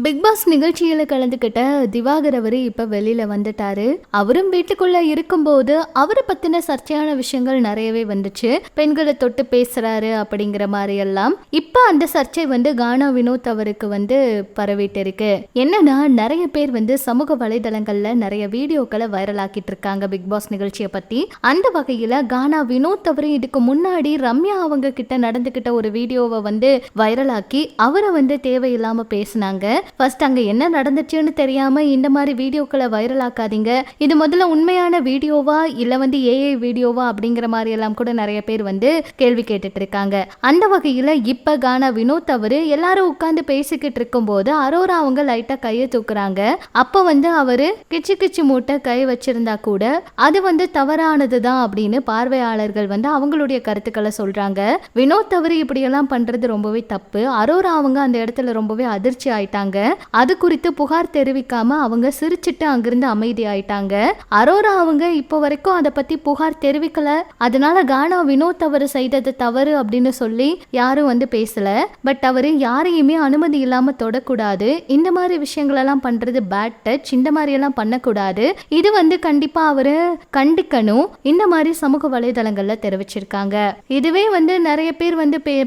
Big pass நிகழ்ச்சியில கலந்துக்கிட்ட திவாகர் அவரு இப்ப வெளியில வந்துட்டாரு. அவரும் வீட்டுக்குள்ள இருக்கும்போது அவரை பத்தின சர்ச்சையான விஷயங்கள் நிறையவே வந்துச்சு. பெண்களை தொட்டு பேசுறாரு அப்படிங்கிற மாதிரி எல்லாம். இப்ப அந்த சர்ச்சை கானா வினோத் அவருக்கு பரவிட்டு இருக்கு. என்னன்னா நிறைய பேர் சமூக வலைதளங்கள்ல நிறைய வீடியோக்களை வைரல் ஆக்கிட்டு இருக்காங்க பிக் பாஸ் நிகழ்ச்சியை பத்தி. அந்த வகையில கானா வினோத் அவரு இதுக்கு முன்னாடி ரம்யா அவங்க கிட்ட நடந்துகிட்ட ஒரு வீடியோவை வைரல் ஆக்கி அவரை தேவையில்லாம பேசினாங்க. ஃபர்ஸ்ட் அங்க என்ன நடந்துச்சுன்னு தெரியாம இந்த மாதிரி வீடியோக்களை வைரல் ஆக்காதீங்க, இது முதல்ல உண்மையான வீடியோவா இல்ல ஏஐ வீடியோவா அப்படிங்கிற மாதிரி எல்லாம் கூட நிறைய பேர் கேள்வி கேட்டுட்டு இருக்காங்க. அந்த வகையில இப்ப கானா வினோத் அவரு எல்லாரும் உட்கார்ந்து பேசிக்கிட்டு இருக்கும் போது அரோரா அவங்க லைட்டா கையை தூக்குறாங்க. அப்ப அவரு கிச்சு கிச்சு மூட்டை கை வச்சிருந்தா கூட அது தவறானதுதான் அப்படின்னு பார்வையாளர்கள் அவங்களுடைய கருத்துக்களை சொல்றாங்க. வினோத் அவரு இப்படியெல்லாம் பண்றது ரொம்பவே தப்பு. அரோரா அவங்க அந்த இடத்துல ரொம்பவே அதிர்ச்சி ஆயிட்டாங்க. அது குறித்து புகார் தெரிவிக்காம அவங்க சிரிச்சிட்டு அங்கிருந்து அமைதி ஆயிட்டாங்க. அரோரா அவங்க இப்போ வரைக்கும் அதை பத்தி புகார் தெரிவிக்கல. அதனால கானா வினோத் அவர் செய்தது தவறு அப்படின்னு சொல்லி யாரும் பேசல. பட் அவரு யாரையுமே அனுமதி இல்லாம தொடக்கூடாது, இந்த மாதிரி விஷயங்கள் எல்லாம் பண்றது பேட் டச், இந்த மாதிரி எல்லாம் பண்ணக்கூடாது, இது கண்டிப்பா அவரு கண்டிக்கணும், இந்த மாதிரி சமூக வலைதளங்கள்ல தெரிவிச்சிருக்காங்க. இதுவே நிறைய பேர்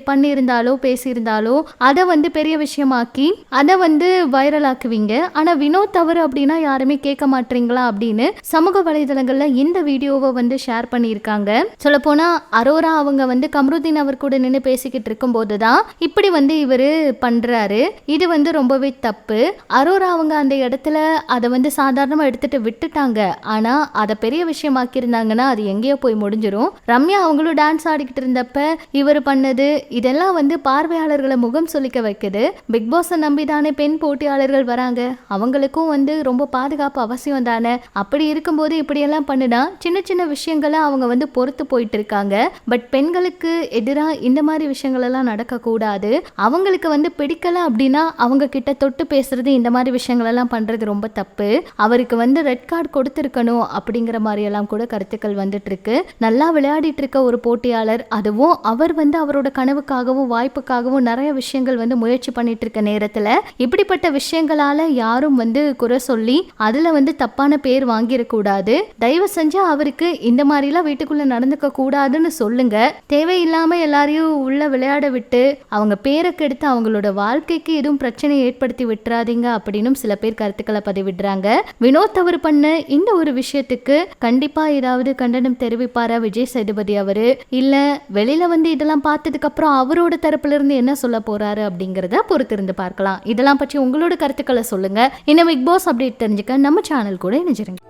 பண்ணியிருந்தாலோ பேசியிருந்தாலோ அதை பெரிய விஷயமாக்கி அதை வைரல் ஆக்குவீங்க. ஆனா வினோத் தவறு அப்படின்னா யாருமே கேட்க மாட்டீங்களா அப்படின்னு சமூக வலைதளங்கள்ல இந்த வீடியோவை ஷேர் பண்ணியிருக்காங்க. சொல்ல போனா அரோரா அவங்க கம்ருதீன் அவர் கூட நின்று பேசிக்கிட்டு இருக்கும் போதுதான் இப்படி இவரு பண்றாரு. இது ரொம்பவே தப்பு. அரோரா அவங்க அந்த இடத்துல அதை சாதாரணமா எடுத்துட்டு விட்டுட்டாங்க. ஆனா அதை பெரிய விஷயமாக்கி இருந்தாங்கன்னா அது எங்கேயோ போய் முடிஞ்சிரும். ரம்யா அவங்களும் டான்ஸ் ஆடிக்கிட்டு இருந்தப்ப இவர் பண்ணது இதெல்லாம் பார்வையாளர்களை முகம் சொல்லிக்க வைக்குது. பிக் பாஸ் நம்பிதானே பெண் போட்டியாளர்கள் வராங்க, அவங்களுக்கும் ரொம்ப பாதுகாப்பு அவசியம் தானே. அப்படி இருக்கும்போது இப்படியெல்லாம் பண்ணுனா சின்ன சின்ன விஷயங்களை அவங்க பொறுத்து போயிட்டு இருக்காங்க. பட் பெண்களுக்கு எதிராக இந்த மாதிரி விஷயங்கள் எல்லாம் நடக்கக்கூடாது. அவங்களுக்கு பிடிக்கல அப்படின்னா அவங்க கிட்ட தொட்டு பேசுறது, இந்த மாதிரி விஷயங்கள் எல்லாம் பண்றது ரொம்ப தப்பு. அவருக்கு ரெட் கார்டு கொடுத்திருக்கணும் அப்படிங்கிற மாதிரி எல்லாம் கூட கருத்துக்கள் வந்துட்டு இருக்கு. நல்லா விளையாடிட்டு இருக்க ஒரு போட்டியாளர், அதுவும் அவர் அவரோட கனவுக்காகவும் வாய்ப்புக்காகவும் நிறைய விஷயங்கள் முயற்சி பண்ணிட்டு இருக்க நேரத்துல இப்படிப்பட்ட விஷயங்களால யாரும் குறை சொல்லி அதுல தப்பான பேர் வாங்கிடக்கூடாது. தயவு செஞ்சு அவருக்கு இந்த மாதிரிலாம் வீட்டுக்குள்ள நடந்துக்க கூடாதுன்னு சொல்லுங்க. தேவையில்லாம எல்லாரையும் உள்ள விளையாட விட்டு அவங்க பேரை கெடுத்து அவங்களோட வாழ்க்கைக்கு எதுவும் பிரச்சனை ஏற்படுத்தி விட்டுறாதீங்க அப்படின்னு சில பேர் கருத்துக்களை பதிவிடுறாங்க. வினோத் அவர் பண்ண இந்த ஒரு விஷயத்துக்கு கண்டிப்பா ஏதாவது கண்டனம் தெரிவிப்பாரா விஜய் சேதுபதி அவரு, இல்ல வெளியில இதெல்லாம் பார்த்ததுக்கு அப்புறம் அவரோட தரப்புல இருந்து என்ன சொல்ல போறாரு அப்படிங்கறத பொறுத்திருந்து பார்க்கலாம். இதெல்லாம் பற்றி உங்களோட கருத்துக்களை சொல்லுங்க. இன்னும் பிக் பாஸ் அப்டேட் தெரிஞ்சுக்க நம்ம சேனல் கூட இணைஞ்சிருங்க.